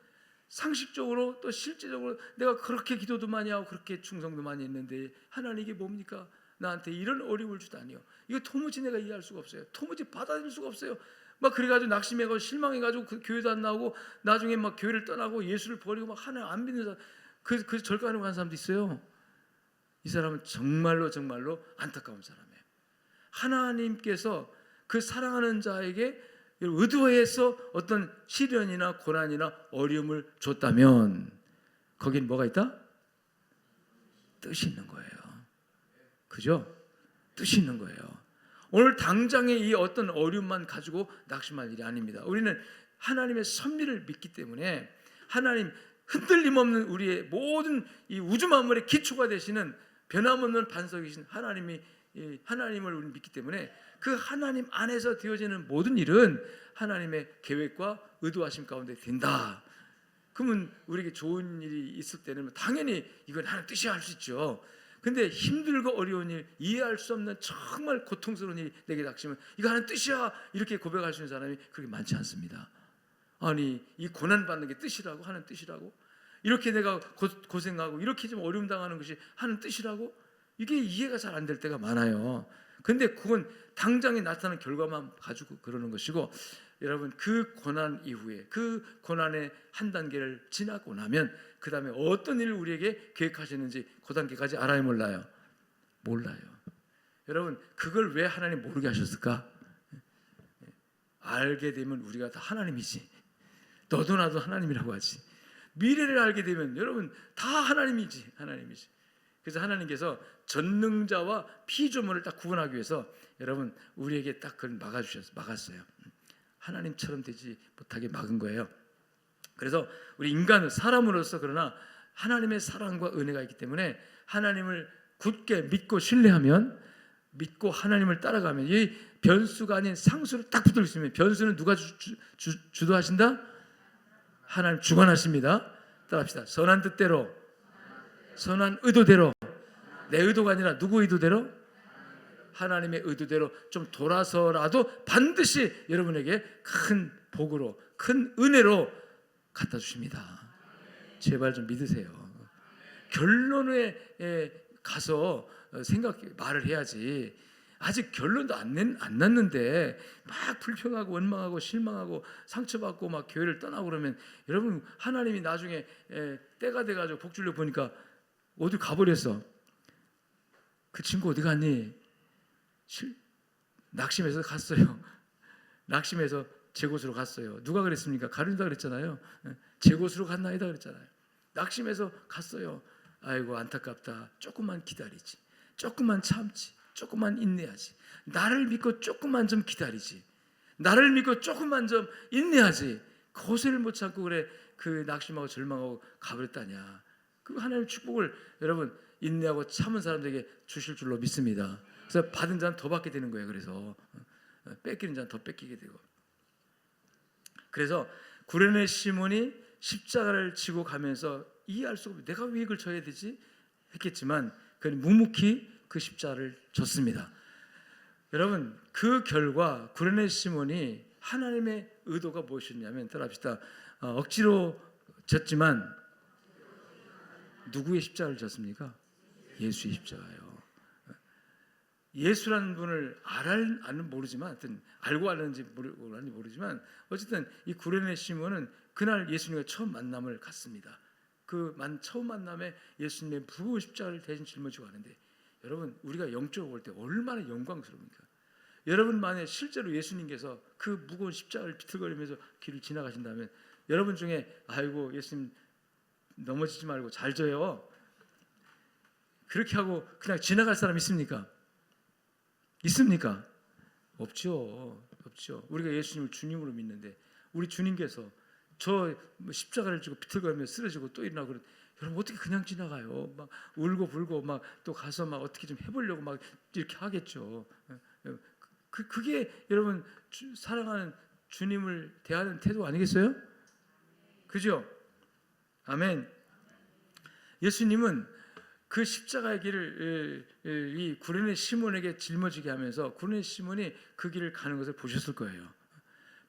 상식적으로 또 실제적으로 내가 그렇게 기도도 많이 하고 그렇게 충성도 많이 했는데 하나님 이게 뭡니까? 나한테 이런 어려움을 주다니요. 이거 도무지 내가 이해할 수가 없어요. 도무지 받아들일 수가 없어요. 막 그래가지고 낙심해가지고 실망해가지고 그 교회도 안 나오고 나중에 막 교회를 떠나고 예수를 버리고 막 하나님 안 믿는 사람, 그 절간으로 가는 사람도 있어요. 이 사람은 정말로 안타까운 사람이에요. 하나님께서 그 사랑하는 자에게 의도해서 어떤 시련이나 고난이나 어려움을 줬다면 거긴 뭐가 있다? 뜻이 있는 거예요. 그죠? 뜻이 있는 거예요. 오늘 당장의 이 어떤 어려움만 가지고 낙심할 일이 아닙니다. 우리는 하나님의 섭리를 믿기 때문에 하나님 흔들림 없는 우리의 모든 이 우주 만물의 기초가 되시는 변함없는 반석이신 하나님을 우리는 믿기 때문에 그 하나님 안에서 되어지는 모든 일은 하나님의 계획과 의도하심 가운데 된다. 그러면 우리에게 좋은 일이 있을 때는 당연히 이건 하나님 뜻이 할 수 있죠. 근데 힘들고 어려운 일, 이해할 수 없는 정말 고통스러운 일이 내게 닥치면 이거 하나님 뜻이야 이렇게 고백할 수 있는 사람이 그렇게 많지 않습니다. 아니 이 고난받는 게 뜻이라고? 하나님 뜻이라고? 이렇게 내가 고생하고 이렇게 좀 어려움 당하는 것이 하나님 뜻이라고? 이게 이해가 잘 안 될 때가 많아요. 근데 그건 당장에 나타나는 결과만 가지고 그러는 것이고, 여러분 그 고난 이후에 그 고난의 한 단계를 지나고 나면 그 다음에 어떤 일을 우리에게 계획하시는지 그 단계까지 알아요, 몰라요? 몰라요. 여러분 그걸 왜 하나님 모르게 하셨을까? 알게 되면 우리가 다 하나님이지. 너도 나도 하나님이라고 하지. 미래를 알게 되면 여러분 다 하나님이지. 그래서 하나님께서 전능자와 피조물을 딱 구분하기 위해서 여러분 우리에게 딱 그걸 막았어요. 하나님처럼 되지 못하게 막은 거예요. 그래서 우리 인간은 사람으로서 그러나 하나님의 사랑과 은혜가 있기 때문에 하나님을 굳게 믿고 신뢰하면, 믿고 하나님을 따라가면 이 변수가 아닌 상수를 딱 붙들고 있으면, 변수는 누가 주도하신다? 하나님 주관하십니다. 따라합시다. 선한 뜻대로, 선한 의도대로, 내 의도가 아니라 누구 의도대로? 하나님의 의도대로 좀 돌아서라도 반드시 여러분에게 큰 복으로, 큰 은혜로 갖다 주십니다. 제발 좀 믿으세요. 결론에 가서 말을 해야지. 아직 결론도 안 났는데 막 불평하고 원망하고 실망하고 상처받고 막 교회를 떠나고 그러면 여러분 하나님이 나중에 때가 돼가지고 복 주려고 보니까 어디 가버렸어. 그 친구 어디 갔니? 낙심해서 갔어요. 낙심해서 제 곳으로 갔어요. 누가 그랬습니까? 가룟유다 그랬잖아요. 제 곳으로 갔나이다 그랬잖아요. 낙심해서 갔어요. 아이고 안타깝다. 조금만 기다리지. 조금만 참지. 조금만 인내하지. 나를 믿고 조금만 좀 기다리지. 나를 믿고 조금만 좀 인내하지. 고세를 못 참고 그래 그 낙심하고 절망하고 가버렸다냐. 그 하나님의 축복을 여러분 인내하고 참은 사람들에게 주실 줄로 믿습니다. 그래서 받은 자는 더 받게 되는 거예요. 그래서 뺏기는 자는 더 뺏기게 되고. 그래서 구레네 시몬이 십자가를 지고 가면서 이해할 수 없이 내가 왜 이걸 져야 되지? 했겠지만 그는 묵묵히 그 십자가를 졌습니다. 여러분 그 결과 구레네 시몬이 하나님의 의도가 무엇이었냐면, 따라합시다. 억지로 졌지만 누구의 십자가를 졌습니까? 예수의 십자가예요. 예수라는 분을 아는 모르지만, 하여튼 알고 아는지 모르지만 어쨌든 이 구레네 시몬은 그날 예수님과 처음 만남을 갖습니다. 그 처음 만남에 예수님의 무거운 십자가를 대신 짊어지고 가는데, 여러분 우리가 영적으로 볼 때 얼마나 영광스러웁니까? 여러분 만에 실제로 예수님께서 그 무거운 십자가를 비틀거리면서 길을 지나가신다면 여러분 중에 아이고 예수님 넘어지지 말고 잘 져요, 그렇게 하고 그냥 지나갈 사람 있습니까? 있습니까? 없죠. 우리가 예수님을 주님으로 믿는데 우리 주님께서 저 십자가를 지고 비틀거리며 쓰러지고 또 일어나고 여러분 어떻게 그냥 지나가요? 막 울고 불고 막 또 가서 막 어떻게 좀 해보려고 막 이렇게 하겠죠. 그게 여러분 사랑하는 주님을 대하는 태도 아니겠어요? 그죠? 아멘. 예수님은 그 십자가의 길을 이 구레네 시몬에게 짊어지게 하면서 구레네 시몬이 그 길을 가는 것을 보셨을 거예요.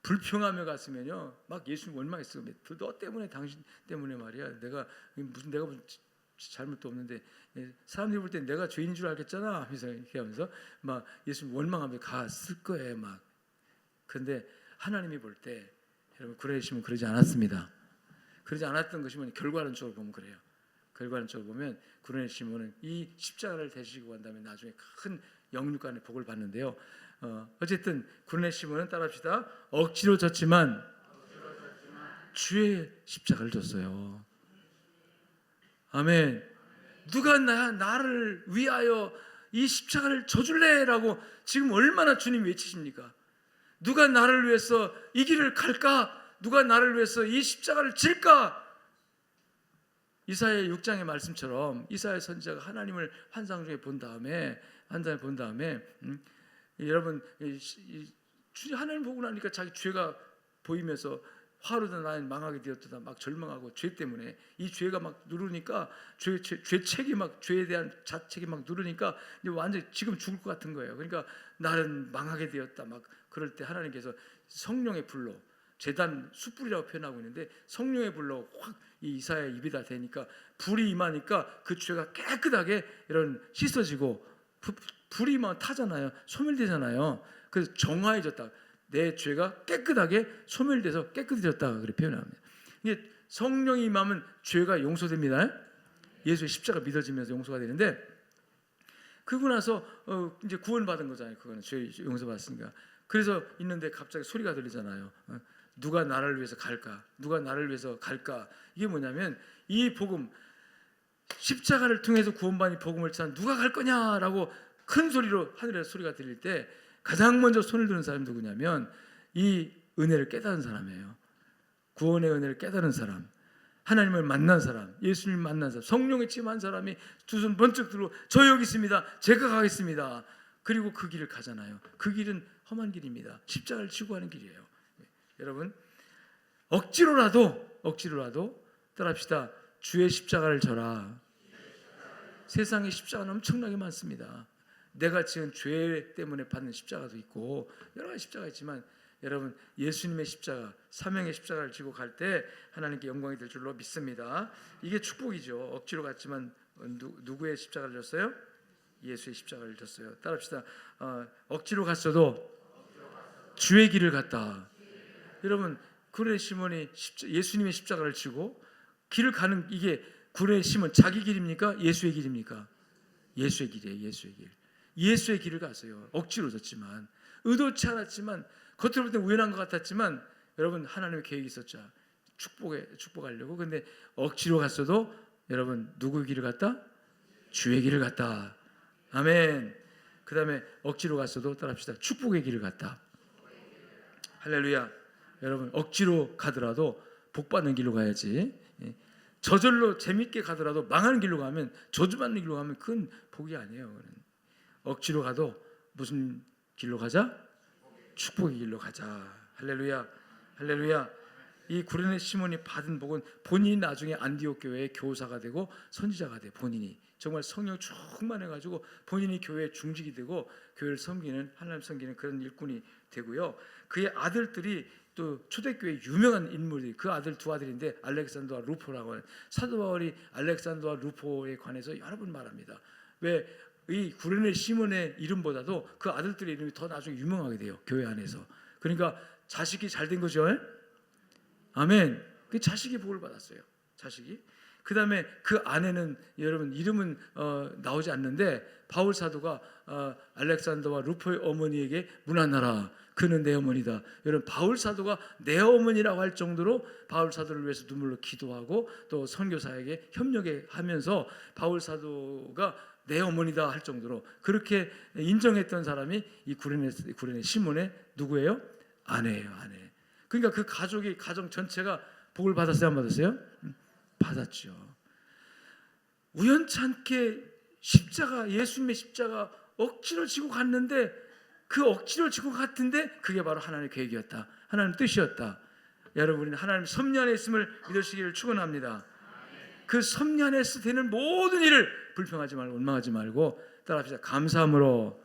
불평하며 갔으면요, 막 예수님 원망했어요. 너 때문에, 당신 때문에 말이야. 내가 무슨 잘못도 없는데 사람들이 볼 때 내가 죄인인 줄 알겠잖아 하면서 이렇게 하면서 막 예수님 원망하며 갔을 거예요. 막. 그런데 하나님이 볼 때 여러분 구레네 시몬은 그러지 않았습니다. 그러지 않았던 것이 뭐냐? 결과론적으로 보면 그래요. 결과론적으로 보면 구레네 시몬은 이 십자가를 대시고 간 다음에 나중에 큰 영육간의 복을 받는데요. 어쨌든 구레네 시몬은 따라합시다. 억지로 졌지만 주의 십자가를 졌어요. 아멘. 누가 나를 위하여 이 십자가를 져줄래라고 지금 얼마나 주님 외치십니까? 누가 나를 위해서 이 길을 갈까? 누가 나를 위해서 이 십자가를 질까? 이사야 6장의 말씀처럼 이사야 선지자가 하나님을 환상 중에 본 다음에 여러분 하나님 보고 나니까 자기 죄가 보이면서 화로다 나는 망하게 되었다 막 절망하고 죄 때문에 이 죄가 막 누르니까 죄책이 막 죄에 대한 자책이 막 누르니까 이제 완전히 지금 죽을 것 같은 거예요. 그러니까 나는 망하게 되었다 막 그럴 때 하나님께서 성령의 불로 제단 숯불이라고 표현하고 있는데 성령의 불로 확 이 이사야의 입에다 대니까 불이 임하니까 그 죄가 깨끗하게 이런 씻어지고 불이 막 타잖아요. 소멸되잖아요. 그래서 정화해졌다. 내 죄가 깨끗하게 소멸돼서 깨끗해졌다 그렇게 표현합니다. 이게 성령이 임하면 죄가 용서됩니다. 예수의 십자가 믿어지면서 용서가 되는데 그러고 나서 이제 구원받은 거잖아요. 그거는 죄 용서받았으니까. 그래서 있는데 갑자기 소리가 들리잖아요. 누가 나를 위해서 갈까? 누가 나를 위해서 갈까? 이게 뭐냐면 이 복음 십자가를 통해서 구원받은 복음을 찾아 누가 갈 거냐라고 큰 소리로 하늘에서 소리가 들릴 때 가장 먼저 손을 드는 사람이 누구냐면 이 은혜를 깨달은 사람이에요. 구원의 은혜를 깨달은 사람, 하나님을 만난 사람, 예수님을 만난 사람, 성령에 침한 사람이 두 손 번쩍 들고 저 여기 있습니다. 제가 가겠습니다. 그리고 그 길을 가잖아요. 그 길은 험한 길입니다. 십자가를 지고 가는 길이에요. 여러분 억지로라도 따라합시다. 주의 십자가를 져라. 세상에 십자가는 엄청나게 많습니다. 내가 지은 죄 때문에 받는 십자가도 있고 여러 가지 십자가 있지만 여러분 예수님의 십자가, 사명의 십자가를 지고 갈 때 하나님께 영광이 될 줄로 믿습니다. 이게 축복이죠. 억지로 갔지만 누구의 십자가를 졌어요? 예수의 십자가를 졌어요. 따라합시다. 억지로 갔어도 주의 길을 갔다. 여러분 구레네 시몬이 예수님의 십자가를 지고 길을 가는 이게 구레네 시몬 자기 길입니까? 예수의 길입니까? 예수의 길이에요. 예수의 길. 예수의 길을 갔어요. 억지로 졌지만 의도치 않았지만 겉으로 볼 때 우연한 것 같았지만 여러분 하나님의 계획이 있었죠. 축복하려고. 근데 억지로 갔어도 여러분 누구의 길을 갔다? 주의 길을 갔다. 아멘. 그 다음에 억지로 갔어도 따라합시다. 축복의 길을 갔다. 할렐루야. 여러분 억지로 가더라도 복받는 길로 가야지. 저절로 재밌게 가더라도 망하는 길로 가면 저주받는 길로 가면 그건 복이 아니에요. 억지로 가도 무슨 길로 가자? 축복의 길로 가자. 할렐루야. 할렐루야. 이 구레네 시몬이 받은 복은 본인이 나중에 안디옥 교회의 교사가 되고 선지자가 돼. 본인이 정말 성령 충만해가지고 본인이 교회의 중직이 되고 교회를 섬기는 하나님 섬기는 그런 일꾼이 되고요. 그의 아들들이 또 초대교회 유명한 인물이 그 아들 두 아들인데 알렉산더와 루포라고 하는 사도 바울이 알렉산더와 루포에 관해서 여러 번 말합니다. 왜 이 구레네 시몬의 이름보다도 그 아들들의 이름이 더 나중에 유명하게 돼요. 교회 안에서. 그러니까 자식이 잘 된 거죠. 아멘. 그 자식이 복을 받았어요. 자식이. 그 다음에 그 아내는 여러분 이름은 나오지 않는데 바울 사도가 알렉산더와 루포의 어머니에게 문안하라. 그는 내 어머니다. 여러분 바울 사도가 내 어머니라고 할 정도로 바울 사도를 위해서 눈물로 기도하고 또 선교사에게 협력하면서 바울 사도가 내 어머니다 할 정도로 그렇게 인정했던 사람이 이 구레네 시몬의 누구예요? 아내예요. 아내. 그러니까 그 가정 전체가 복을 받았어요? 안 받았어요? 받았죠. 우연찮게 십자가, 예수님의 십자가 억지로 지고 갔는데 그 억지로 지고 갔는데 그게 바로 하나님의 계획이었다. 하나님의 뜻이었다. 여러분 우리는 하나님 섭리 안에 있음을 믿으시기를 축원합니다. 그 섭리 안에서 되는 모든 일을 불평하지 말고 원망하지 말고 따라합시다. 감사함으로.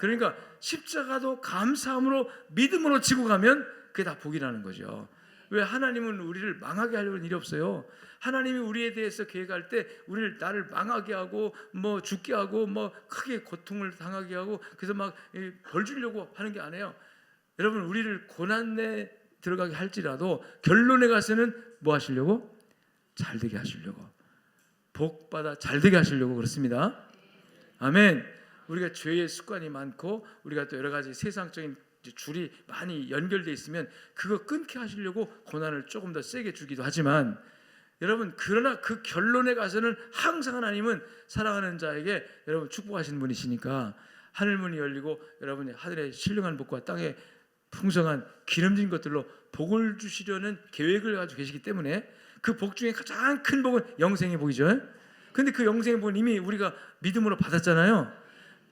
그러니까 십자가도 감사함으로 믿음으로 지고 가면 그게 다 복이라는 거죠. 왜 하나님은 우리를 망하게 하려는 일이 없어요. 하나님이 우리에 대해서 계획할 때 우리를 나를 망하게 하고 뭐 죽게 하고 뭐 크게 고통을 당하게 하고 그래서 막 벌 주려고 하는 게 아니에요. 여러분 우리를 고난에 들어가게 할지라도 결론에 가서는 뭐 하시려고? 잘 되게 하시려고, 복 받아 잘 되게 하시려고 그렇습니다. 아멘. 우리가 죄의 습관이 많고 우리가 또 여러 가지 세상적인 줄이 많이 연결되어 있으면 그거 끊게 하시려고 고난을 조금 더 세게 주기도 하지만, 여러분 그러나 그 결론에 가서는 항상 하나님은 사랑하는 자에게 여러분 축복하시는 분이시니까 하늘 문이 열리고 여러분이 하늘의 신령한 복과 땅의 풍성한 기름진 것들로 복을 주시려는 계획을 가지고 계시기 때문에 그 복 중에 가장 큰 복은 영생의 복이죠. 근데 그 영생의 복은 이미 우리가 믿음으로 받았잖아요.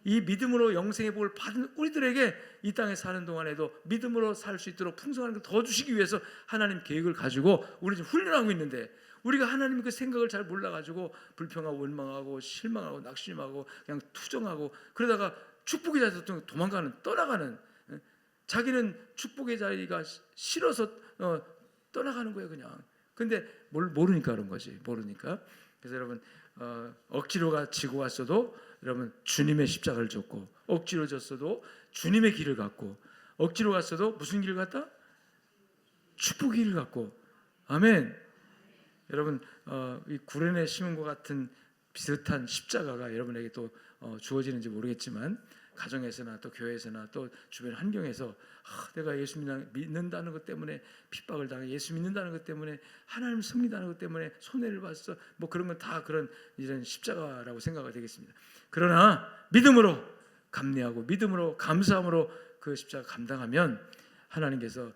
이 믿음으로 영생의 복을 받은 우리들에게 이 땅에 사는 동안에도 믿음으로 살 수 있도록 풍성한 걸 더 주시기 위해서 하나님 계획을 가지고 우리 지금 훈련하고 있는데, 우리가 하나님의 그 생각을 잘 몰라가지고 불평하고 원망하고 실망하고 낙심하고 그냥 투정하고 그러다가 축복의 자리에서 도망가는, 떠나가는, 자기는 축복의 자리가 싫어서 떠나가는 거예요 그냥. 근데 모르니까 그런 거지, 모르니까. 그래서 여러분 억지로가 지고 왔어도 여러분 주님의 십자가를 졌고, 억지로 졌어도 주님의 길을 갔고, 억지로 갔어도 무슨 길을 갔다? 축복의 길을 갔고. 아멘. 여러분 이 구레네 시몬과 같은 비슷한 십자가가 여러분에게 또 주어지는지 모르겠지만, 가정에서나 또 교회에서나 또 주변 환경에서 내가 예수 믿는다는 것 때문에 핍박을 당해, 예수 믿는다는 것 때문에 하나님 승리다는 것 때문에 손해를 봤어, 뭐 그런 건 다 그런 이런 십자가라고 생각이 되겠습니다. 그러나 믿음으로 감내하고 믿음으로 감사함으로 그 십자가 감당하면 하나님께서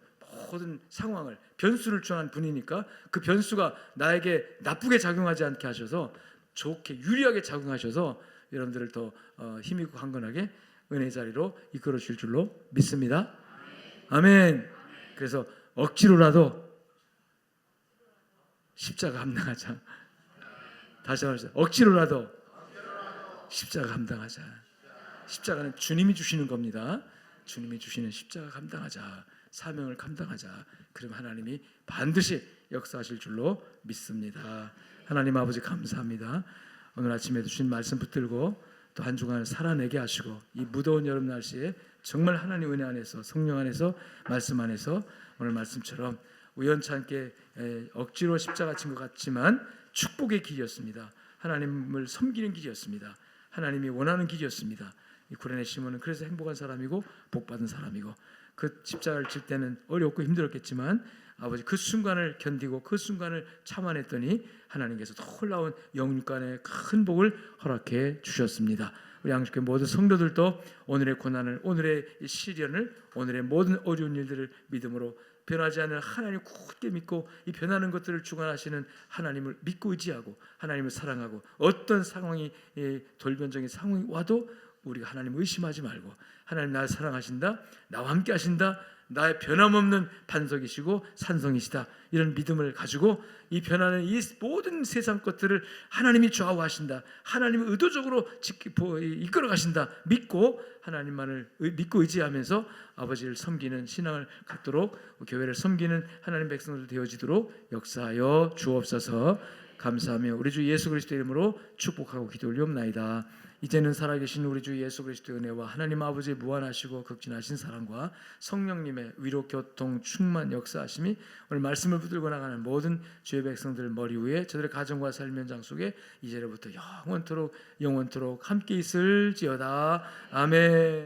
모든 상황을, 변수를 주한 분이니까 그 변수가 나에게 나쁘게 작용하지 않게 하셔서 좋게 유리하게 작용하셔서 여러분들을 더 힘있고 강건하게 은혜의 자리로 이끌어 주실 줄로 믿습니다. 아멘. 그래서 억지로라도 십자가 감당하자. 다시 말해서 억지로라도 십자가 감당하자. 십자가는 주님이 주시는 겁니다. 주님이 주시는 십자가 감당하자. 사명을 감당하자. 그럼 하나님이 반드시 역사하실 줄로 믿습니다. 하나님 아버지 감사합니다. 오늘 아침에 주신 말씀 붙들고 또 한 주간을 살아내게 하시고, 이 무더운 여름 날씨에 정말 하나님 은혜 안에서, 성령 안에서, 말씀 안에서 오늘 말씀처럼 우연찮게 억지로 십자가 진 것 같지만 축복의 길이었습니다. 하나님을 섬기는 길이었습니다. 하나님이 원하는 길이었습니다. 이 구레네 시몬은 그래서 행복한 사람이고 복받은 사람이고, 그 십자가를 질 때는 어렵고 힘들었겠지만 아버지 그 순간을 견디고 그 순간을 참아냈더니 하나님께서 놀라운 영육간의 큰 복을 허락해 주셨습니다. 우리 양육교 모든 성도들도 오늘의 고난을, 오늘의 시련을, 오늘의 모든 어려운 일들을 믿음으로 변하지 않는 하나님을 굳게 믿고 이 변하는 것들을 주관하시는 하나님을 믿고 의지하고 하나님을 사랑하고, 어떤 상황이 돌변적인 상황이 와도 우리가 하나님을 의심하지 말고, 하나님 나를 사랑하신다, 나와 함께 하신다, 나의 변함없는 반석이시고 산성이시다, 이런 믿음을 가지고 이 변하는 이 모든 세상 것들을 하나님이 좌우하신다, 하나님이 의도적으로 이끌어 가신다 믿고 하나님만을 믿고 의지하면서 아버지를 섬기는 신앙을 갖도록, 교회를 섬기는 하나님 백성들 되어지도록 역사하여 주옵소서. 감사하며 우리 주 예수 그리스도의 이름으로 축복하고 기도 올리옵나이다. 이제는 살아계신 우리 주 예수 그리스도의 은혜와 하나님 아버지의 무한하시고 극진하신 사랑과 성령님의 위로 교통 충만 역사하심이 오늘 말씀을 붙들고 나가는 모든 주의 백성들 머리 위에, 저들의 가정과 삶 현장 속에 이제로부터 영원토록 함께 있을지어다. 아멘.